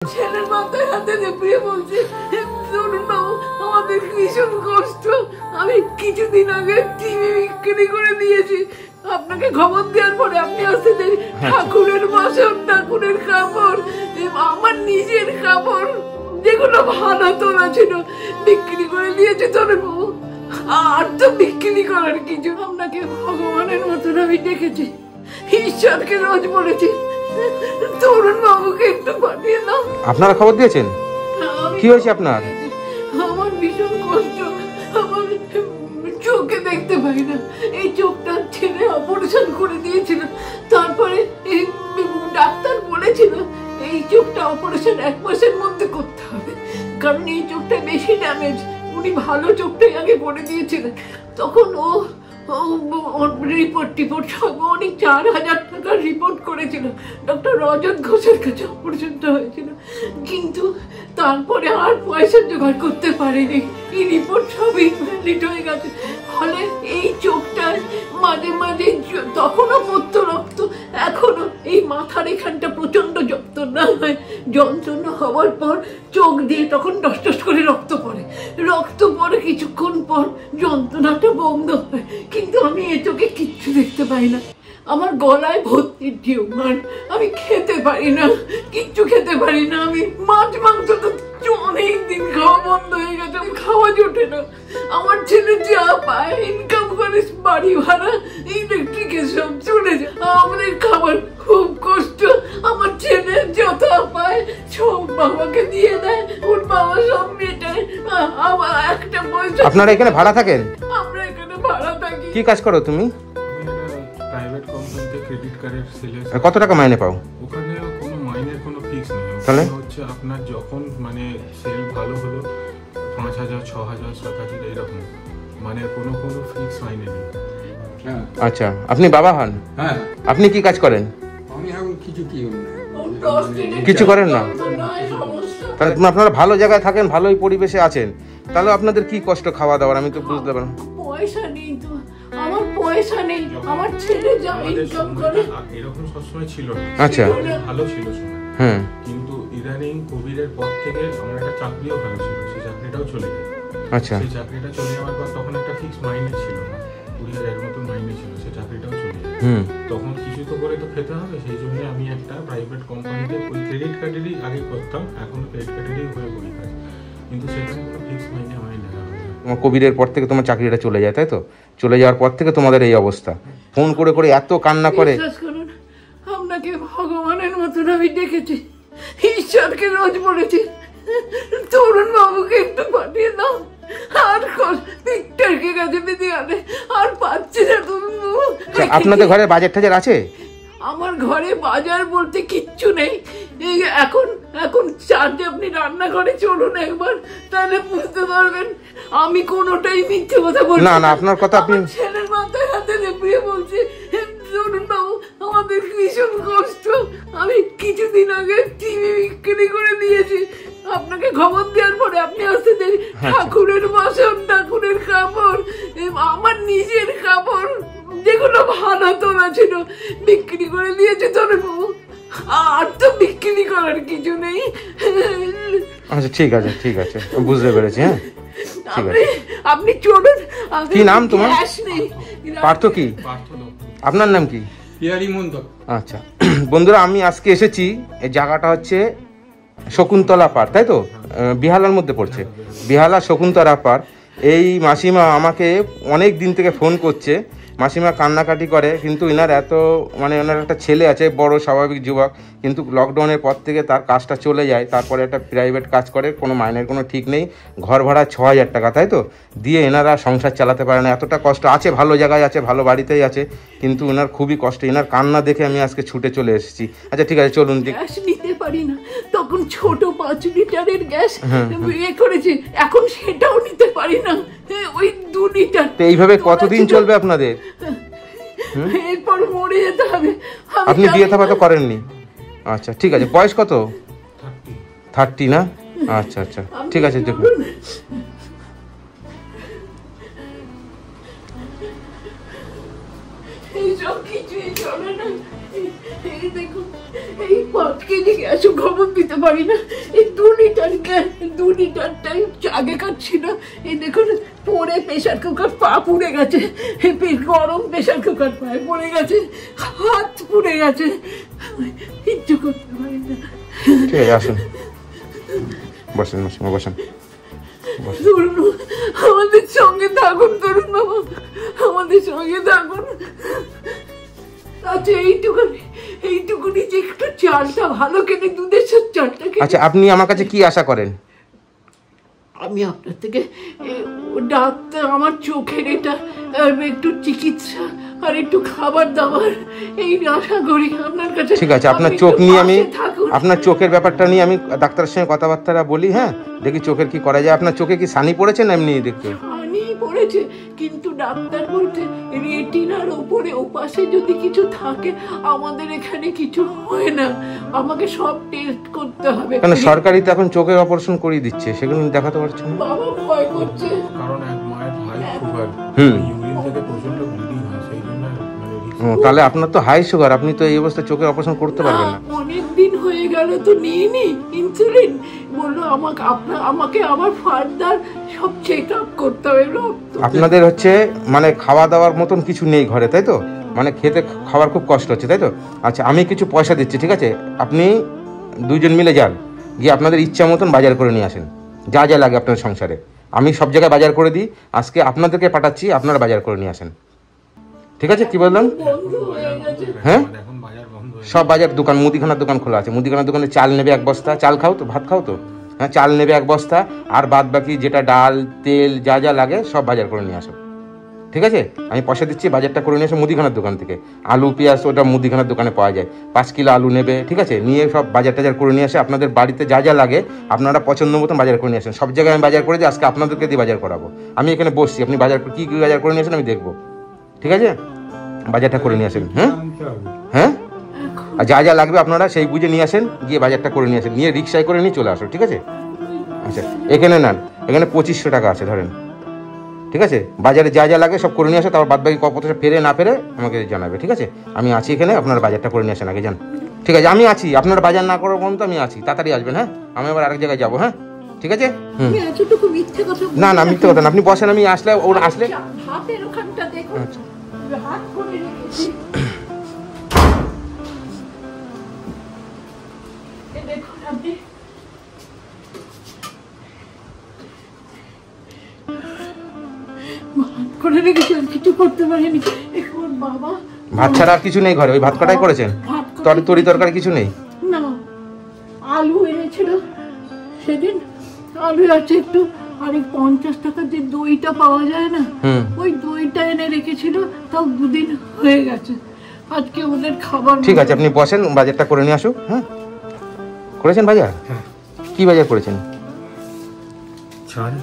ছেলের মাথায় হাতে চেপে বলছে, ধরুন বাবু আমাদের ভীষণ কষ্ট, আমি কিছুদিন আগে টিভি বিক্রি করে দিয়েছি। আপনাকে খবর দেওয়ার পরে আপনি আসতে দেরি, ঠাকুরের বাসন, ঠাকুরের কাপড়, আমার নিজের কাপড় যেগুলো ভালো তোলা ছিল বিক্রি করে দিয়েছে ধরুন বাবু। আর তো বিক্রি করার কিছু। আপনাকে ভগবানের মতন আমি ডেকেছি, ঈশ্বরকে রোজ বলেছি তরুণ বাবুকে একটু পাঠিয়ে দাও। আপনারা খবর দিয়েছেন? কি হয়েছে আপনার? আমার ভীষণ কষ্ট, আমার চোখে দেখতে পাই না। এই চোখটা ছেড়ে অপারেশন করে দিয়েছিল, তারপরে এই ডাক্তার বলেছিল এই চোখটা অপারেশন 1 মাসের মধ্যে করতে হবে, কারণ এই চোখটা বেশি ড্যামেজ। উনি ভালো চোখটাই আগে করে দিয়েছিলেন। তখন ও রিপোর্ট সব অনেক 4000 টাকার রিপোর্ট করেছিল, ডক্টর রজত ঘোষের কাছে অপারেশনটা হয়েছিল। কিন্তু তারপরে আর পয়সা জোগাড় করতে পারেনি, এই রিপোর্ট সব ইনভ্যালিড হয়ে গেছে। ফলে এই চোখটায় মাঝে মাঝে তখনও পড়তো রক্ত, এখনো এই মাথার এখানটা প্রচন্ড যন্ত্রণা হয়। যন্ত্রণা হওয়ার পর চোখ দিয়ে তখন টস টস করে রক্ত পড়ে, কিছুক্ষণ পর যন্ত্রণাটা বন্ধ হয়। কিন্তু আমি এ চোখে কিচ্ছু দেখতে পাই না। আমার গলায় ভর্তি টিউমার, আমি খেতে পারি না, কিচ্ছু খেতে পারি না। আমি মাছ মাংস তো অনেক দিন খাওয়া বন্ধ হয়ে গেছে, আমি খাওয়া জোটে না। আমার ছেলে যা পায় ইনকাম করে, বাড়ি ভাড়া, ইলেকট্রিক সব চলে যায়, আমাদের খাবার খুব কষ্ট। আমার ছেলে যত পায় সব বাবাকে দিয়ে দেয়, ওর বাবা সব মেটায়। আবার একটা পয়সা। আপনারা এখানে ভাড়া থাকেন? আমরা এখানে ভাড়া থাকি। কি কাজ করো তুমি? প্রাইভেট কোম্পানিতে ক্রেডিট কার্ডের সেলস। কত টাকা মাইনে পাও? ওখানে কোনো মাইনের কোনো ফিক্স নেই। তাহলে হচ্ছে আপনার যখন মানে সেল ভালো হলো 5000, 6000, 7000 এইরকম, মানে কোনো ফিক্স মাইনে নেই। আচ্ছা, আপনি বাবা হন? হ্যাঁ। আপনি কি কাজ করেন? আমি এখন কিছু করেন না? তাহলে আপনারা ভালো জায়গায় থাকেন, ভালোই পরিবেশে আছেন, তাহলে আপনাদের কি কষ্ট খাওয়া দাওয়ার, আমি তো বুঝতে পারলাম। পয়সা নেই তো, আমার পয়সা নেই। আমার ছেলে যা ইনকাম করে এরকম সবসময় ছিল না। আচ্ছা, ভালো ছিল সময়। হ্যাঁ। কিন্তু ইদানিং কোভিডের পর থেকে আমার একটা চাকরিও ভালো ছিল, সেই চাকরিটাও চলে যায়। আচ্ছা, সেই চাকরিটা চলে যাওয়ার পর তখন একটা ফিক্স মাইনে ছিল না, 20,000 মতো মাইনে ছিল, সেই চাকরিটাও চলে যায়। তখন কিছু তো করে তো খেতে হবে, সেই জন্য আমি একটা প্রাইভেট কোম্পানিতে ওই ক্রেডিট কার্ডেরই আগে করতাম, এখন ক্রেডিট কার্ডেরই হয়ে করি কাজ, কিন্তু সেখানে কোনো ফিক্স মাইনে আমার দেখা হয় না। কোভিডের পর থেকে তোমার চাকরিটা চলে যায়, তাই তো? চলে যাওয়ার পর থেকে তোমাদের এই অবস্থা। ফোন করে করে এত কান্না করে। বিশ্বাস করুন, আপনাকে ভগবানের মতন আমি ডেকেছি, ঈশ্বরকে রোজ বলেছি তরুণ বাবুকে একটু পাঠিয়ে দাও। আর পিকটাকে গেছে বিদিয়ালে, আর পাচ্ছি না তরুণ বাবু। আপনাদের ঘরে বাজার টাজার আছে? আমার ঘরে বাজার বলতে কিচ্ছু নেই। এখন চারটে আপনি রান্নাঘরে চলুন একবার, তাহলে বুঝতে পারবেন আমি কোনোটাই মিথ্যে কথা বলছি না। না, আপনার কথা আপনি। ছেলের মাথায় হাতে চেপে বলছি, ধরুন বাবু আমাদের ভীষণ কষ্ট, আমি কিছুদিন আগে টিভি বিক্রি করে দিয়েছি। আপনাকে খবর দেওয়ার পরে আপনি আসতে দেরি, ঠাকুরের বাসন, ঠাকুরের কাপড়, আমার নিজের কাপড় যেগুলো ভালো তোলা ছিল বিক্রি করে দিয়েছে ধরুন বাবু। আর তো বিক্রি করার কিছু নেই। আচ্ছা, ঠিক আছে, ঠিক আছে, বুঝতে পেরেছি। হ্যাঁ, ঠিক আছে। আপনি চলুন। কি নাম তোমার? পার্থ। কি আপনার নাম? কি? আচ্ছা বন্ধুরা, আমি আজকে এসেছি, এই জায়গাটা হচ্ছে শকুন্তলা পাড়, তাই তো? বিহালার মধ্যে পড়ছে, বিহালা শকুন্তলা পাড়। এই মাসিমা আমাকে অনেক দিন থেকে ফোন করছে, মাসিমা কান্নাকাটি করে, কিন্তু এনার ওনার একটা ছেলে আছে, বড় স্বাভাবিক যুবক, কিন্তু লকডাউনের পর থেকে তার কাজটা চলে যায়। তারপরে একটা প্রাইভেট কাজ করে, কোনো মাইনের কোনো ঠিক নেই, ঘর ভাড়া 6000 টাকা, তাই তো? দিয়ে এনারা সংসার চালাতে পারে না, এতটা কষ্ট। আছে, ভালো জায়গায় আছে, ভালো বাড়িতেই আছে, কিন্তু এনার খুবই কষ্ট। এনার কান্না দেখে আমি আজকে ছুটে চলে এসেছি। আচ্ছা, ঠিক আছে, চলুন। গ্যাস নিতে পারি না, তখন ছোট 5 লিটারের গ্যাস করেছে, এখন সেটাও নিতে পারি না, ওই 2 লিটার। তো এইভাবে কতদিন চলবে আপনাদের? এরপর মরে যেতে হবে। আপনি বিয়ে থাকা তো করেননি? আচ্ছা, ঠিক আছে। বয়স কত? 30 না? আচ্ছা আচ্ছা, ঠিক আছে, দেখুন। এইসব কিছুই চলে না। এই দেখুন, এই 5 কেজি গ্যাসও খবর দিতে পারি না। এই 2 লিটারটাই আগেকার ছিল, এই দেখুন পরে প্রেশার কুকার পা পুড়ে গেছে, গরম প্রেশার কুকার পায়ে পড়ে গেছে, হাত পুড়ে গেছে, কিচ্ছু করতে পারি না। ঠিক আছে আসুন, বসেন মাসিমা বসেন। তরুণ আমাদের সঙ্গে থাকুন, তরুণ বাবা আমাদের সঙ্গে থাকুন। আচ্ছা এইটুকুনি যে একটু চালটা ভালো কেনে, দুধের সাথে চালটা। আচ্ছা আপনি আমার কাছে কি আশা করেন? আমি আপনার থেকে ডাক্তার, আমার চোখের এটা একটু চিকিৎসা আর একটু খাবার দাবার এই আশা করি আপনার কাছে। ঠিক আছে, আপনার চোখ নিয়ে আমি, আপনার চোখের ব্যাপারটা নিয়ে আমি ডাক্তারের সঙ্গে কথাবার্তা বলি। হ্যাঁ দেখি চোখের কি করা যায়। আপনার চোখে কি ছানি পড়েছে না এমনি দেখতে? ছানি পড়েছে, কিন্তু ডাক্তার বলছে রেটিনার ওপরে ওপাশে যদি কিছু থাকে, আমাদের এখানে কিছু হয় না, আমাকে সব টেস্ট করতে হবে। কেন সরকারিতে এখন চোখের অপারেশন করিয়ে দিচ্ছে, সেগুলো দেখাতে পারছেন না? বাবা ভয় করছে, কারণ এক মায়ের হাই সুগার, ইউরিন থেকে প্রচন্ড ব্লিডিং হয়, সেই জন্য তাহলে আপনার তো হাই সুগার, আপনি তো এই অবস্থায় চোখের অপারেশন করতে পারবেন না। অনেকদিন হয়ে গেল তো নিইনি ইনসুলিন, বললো আমাকে আবার ফার্দার সব চেক আপ করতে হবে। আপনাদের হচ্ছে মানে খাওয়া দাওয়ার মতন কিছু নেই ঘরে, তাই তো? মানে খেতে খাওয়ার খুব কষ্ট হচ্ছে, তাই তো? আচ্ছা আমি কিছু পয়সা দিচ্ছি, ঠিক আছে? আপনি 2 জন মিলে যান, গিয়ে আপনাদের ইচ্ছা মতন বাজার করে নিয়ে আসেন, যা যা লাগে আপনার সংসারে। আমি সব জায়গায় বাজার করে দিই, আজকে আপনাদেরকে পাঠাচ্ছি, আপনারা বাজার করে নিয়ে আসেন, ঠিক আছে? কি বললাম? হ্যাঁ সব বাজার দোকান, মুদিখানার দোকান খোলা আছে, মুদিখানার দোকানে চাল নেবে 1 বস্তা, চাল খাও তো, ভাত খাও তো, হ্যাঁ চাল নেবে 1 বস্তা, আর বাদ বাকি যেটা ডাল তেল যা যা লাগে সব বাজার করে নিয়ে আসো, ঠিক আছে? আমি পয়সা দিচ্ছি, বাজারটা করে নিয়ে আসো মুদিখানার দোকান থেকে। আলু পেঁয়াজ ওটা মুদিখানার দোকানে পাওয়া যায়, 5 কিলো আলু নেবে, ঠিক আছে? নিয়ে সব বাজার টাজার করে নিয়ে আসে, আপনাদের বাড়িতে যা যা লাগে আপনারা পছন্দ মতন বাজার করে নিয়ে আসেন। সব জায়গায় আমি বাজার করে দিই, আজকে আপনাদেরকে দিয়ে বাজার করাবো। আমি এখানে বসছি, আপনি বাজার কি কি বাজার করে নিয়ে আসেন আমি দেখবো, ঠিক আছে? বাজারটা করে নিয়ে আসেন। হ্যাঁ হ্যাঁ, আর যা যা লাগবে আপনারা সেই বুঝে নিয়ে আসেন, গিয়ে বাজারটা করে নিয়ে আসেন, নিয়ে রিক্সায় করে নিয়ে চলে আসো, ঠিক আছে? আচ্ছা এখানে নেন, এখানে 2500 টাকা আছে ধরেন, ঠিক আছে? বাজারে যা যা লাগে সব করে নিয়ে আসো, তারপর বাদ বাকি কত ফেরে না ফেরে আমাকে জানাবে, ঠিক আছে? আমি আছি এখানে, আপনারা বাজারটা করে নিয়ে আসেন আগে যান, ঠিক আছে? আমি আছি, আপনারা বাজার না করার পর্যন্ত আমি আছি, তাড়াতাড়ি আসবেন। হ্যাঁ আমি আবার আরেক জায়গায় যাবো, হ্যাঁ ঠিক আছে? না না মিথ্যে কথা না, আপনি বসেন, আমি আসলে ওরা আসলে হাতের ওখানটা দেখুন, হাত করে রেখেছি, দেখুন আপনি করে রেখেছিলাম, কিছু করতে পারিনি। এখন বাবা ভাত ছাড়া আর কিছু নেই ঘরে, ওই ভাত কটাই করেছেন, তরি তরকারি কিছু নেই? না, আলু এনেছিল সেদিন, আলু আছে একটু, আর 50 টাকার যে দইটা পাওয়া যায় না, ওই দইটা এনে রেখেছিল, তাও 2 দিন হয়ে গেছে, আজকে ওদের খাবার। ঠিক আছে আপনি বসেন, বাজারটা করে নিয়ে আসুক। হ্যাঁ করেছেন বাজার? কি বাজার করেছেন? চাল।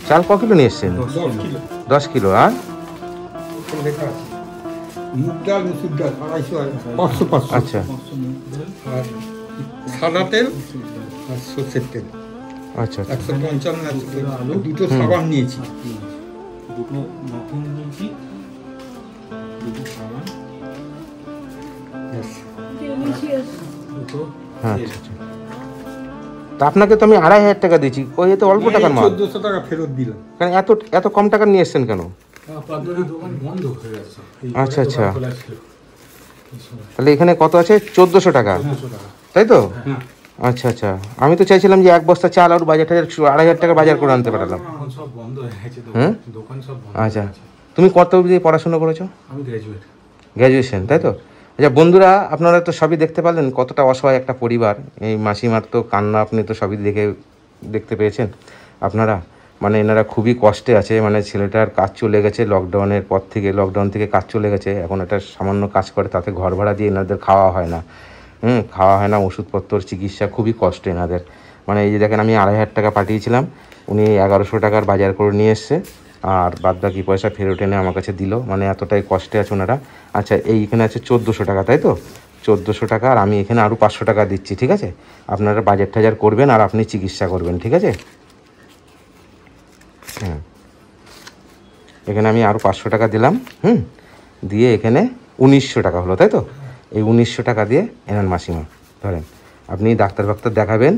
চাল ক কিলো নিয়ে এসছেন? 10 কিলো। আর মুগ ডাল, মুসুর ডাল 250 আচ্ছা, আর সাদা তেল আর সর্ষের তেল আচ্ছা 155 আলু, 2টো সাবান নিয়েছি, 2টো নতুন নিয়েছি, 2টো সাবান, আচ্ছা। তা আপনাকে তো আমি 2500 টাকা দিয়েছি, ওই এত অল্প টাকার মাল, 1400 টাকা ফেরত দিলাম। কেন এত কম টাকা নিয়ে এসছেন কেন? আচ্ছা আচ্ছা, তাহলে এখানে কত আছে? 1400 টাকা, তাই তো? আচ্ছা আচ্ছা, আমি তো চাইছিলাম যে 1 বস্তা চাল আর বাজার টাজার 2500 টাকা বাজার করে আনতে পারলাম। আচ্ছা তুমি কত অবধি পড়াশোনা করেছো? গ্র্যাজুয়েশন, তাই তো? আচ্ছা বন্ধুরা আপনারা তো সবই দেখতে পারলেন কতটা অসহায় একটা পরিবার। এই মাসিমার তো কান্না আপনি তো সবই দেখতে পেয়েছেন আপনারা, মানে এনারা খুবই কষ্টে আছে, মানে ছেলেটার কাজ চলে গেছে লকডাউনের পর থেকে, লকডাউন থেকে কাজ চলে গেছে, এখন একটা সামান্য কাজ করে তাতে ঘর ভাড়া দিয়ে এনাদের খাওয়া হয় না, খাওয়া হয় না, ওষুধপত্র চিকিৎসা খুবই কষ্ট এনাদের। মানে এই যে দেখেন আমি 2500 টাকা পাঠিয়েছিলাম, উনি 1100 টাকার বাজার করে নিয়ে এসছে, আর বাদ বাকি পয়সা ফেরত এনে আমার কাছে দিল, মানে এতটাই কষ্টে আছে ওনারা। আচ্ছা এইখানে আছে 1400 টাকা, তাই তো? 1400 টাকা, আর আমি এখানে আরও 500 টাকা দিচ্ছি, ঠিক আছে? আপনারা বাজার টাজার করবেন আর আপনি চিকিৎসা করবেন, ঠিক আছে? হ্যাঁ এখানে আমি আরও 500 টাকা দিলাম, দিয়ে এখানে 1900 টাকা হলো, তাই তো? এই 1900 টাকা দিয়ে এনার মাসিমা ধরেন, আপনি ডাক্তার দেখাবেন,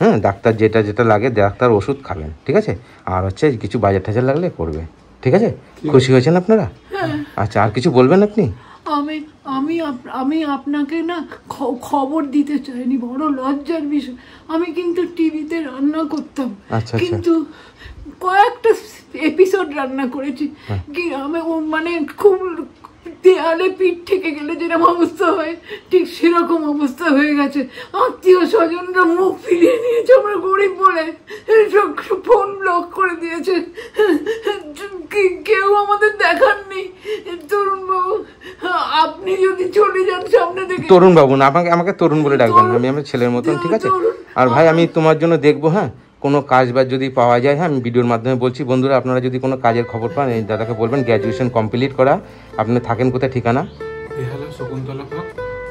হ্যাঁ, ডাক্তার যেটা যেটা লাগে ডাক্তার ওষুধ খাবেন, ঠিক আছে? আর হচ্ছে কিছু বাজার টাজার লাগলে করবে, ঠিক আছে? খুশি হয়েছেন আপনারা? আচ্ছা, আর কিছু বলবেন আপনি? আমি আপনাকে না খবর দিতে চাইনি, বড় লজ্জার বিষয়। আমি কিন্তু টিভিতে রান্না করতাম, কিন্তু কয়েকটা এপিসোড রান্না করেছি। কি আমি মানে খুব দেয়ালে পিঠ থেকে গেলে যেরকম অবস্থা হয় ঠিক সেরকম অবস্থা হয়ে গেছে। আত্মীয় স্বজনরা মুখ ফিরিয়ে নিয়েছে, আমরা গরিব বলে ফোন ব্লক করে দিয়েছে, কেউ আমাদের দেখার নেই। তরুণ বাবু, আপনি যদি চলে যান সামনে থেকে। তরুণ বাবু না, আমাকে তরুণ বলে ডাকবেন, আমি আমার ছেলের মতন, ঠিক আছে? আর ভাই আমি তোমার জন্য দেখবো, হ্যাঁ, কোনো কাজ বা যদি পাওয়া যায়, হ্যাঁ, আমি ভিডিওর মাধ্যমে বলছি। বন্ধুরা, আপনারা যদি কোনো কাজের খবর পান এই দাদাকে বলবেন। গ্র্যাজুয়েশন কমপ্লিট করা। আপনি থাকেন কোথায় ঠিকানা? শকুন্তলা পার্ক,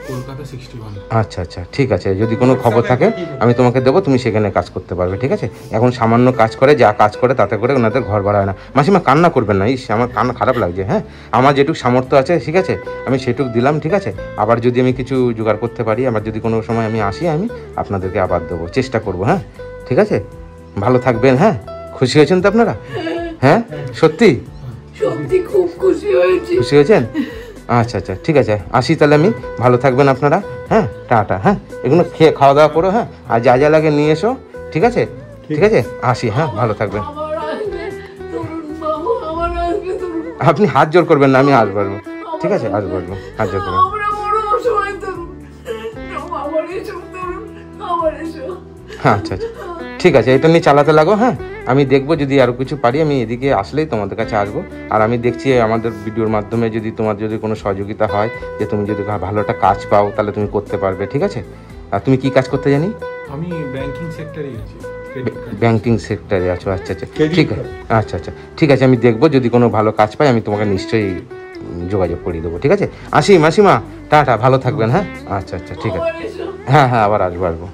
কলকাতা 61। আচ্ছা আচ্ছা, ঠিক আছে। যদি কোনো খবর থাকে আমি তোমাকে দেবো, তুমি সেখানে কাজ করতে পারবে, ঠিক আছে? এখন সামান্য কাজ করে, যা কাজ করে তাতে করে ওনাদের ঘর ভাড়া হয় না। মাসিমা কান্না করবেন না, আমার কান্না খারাপ লাগছে, হ্যাঁ। আমার যেটুকু সামর্থ্য আছে, ঠিক আছে, আমি সেটুকু দিলাম, ঠিক আছে? আবার যদি আমি কিছু জোগাড় করতে পারি, আবার যদি কোনো সময় আমি আসি, আমি আপনাদেরকে আবার দেবো, চেষ্টা করবো, হ্যাঁ, ঠিক আছে? ভালো থাকবেন, হ্যাঁ। খুশি হয়েছেন তো আপনারা? হ্যাঁ, সত্যি সত্যি খুব খুশি হয়েছি। খুশি হয়েছেন? আচ্ছা আচ্ছা, ঠিক আছে, আসি তাহলে আমি। ভালো থাকবেন আপনারা, হ্যাঁ, টাটা। হ্যাঁ, এগুলো খেয়ে খাওয়া দাওয়া করো, হ্যাঁ, আর যা যা লাগে নিয়ে এসো, ঠিক আছে? ঠিক আছে, আসি, হ্যাঁ, ভালো থাকবেন। আপনি হাত জোর করবেন না, আমি আসবো, ঠিক আছে? আসবো, হাত জোর করবেন। আচ্ছা আচ্ছা, ঠিক আছে, এটা নিয়ে চালাতে লাগো, হ্যাঁ। আমি দেখবো যদি আরও কিছু পারি, আমি এদিকে আসলেই তোমাদের কাছে আসবো। আর আমি দেখছি আমাদের ভিডিওর মাধ্যমে যদি তোমার যদি কোনো সহযোগিতা হয়, যে তুমি যদি ভালো একটা কাজ পাও, তাহলে তুমি করতে পারবে, ঠিক আছে? আর তুমি কি কাজ করতে জানি? আমি ব্যাংকিং সেক্টরে আছি। ব্যাংকিং সেক্টরে আছো? আচ্ছা আচ্ছা, ঠিক আছে, আচ্ছা আচ্ছা, ঠিক আছে। আমি দেখবো যদি কোনো ভালো কাজ পাই, আমি তোমাকে নিশ্চয়ই যোগাযোগ করিয়ে দেবো, ঠিক আছে? আসি মাসিমা, টাটা, ভালো থাকবেন, হ্যাঁ। আচ্ছা আচ্ছা, ঠিক আছে, হ্যাঁ হ্যাঁ, আবার আসবো।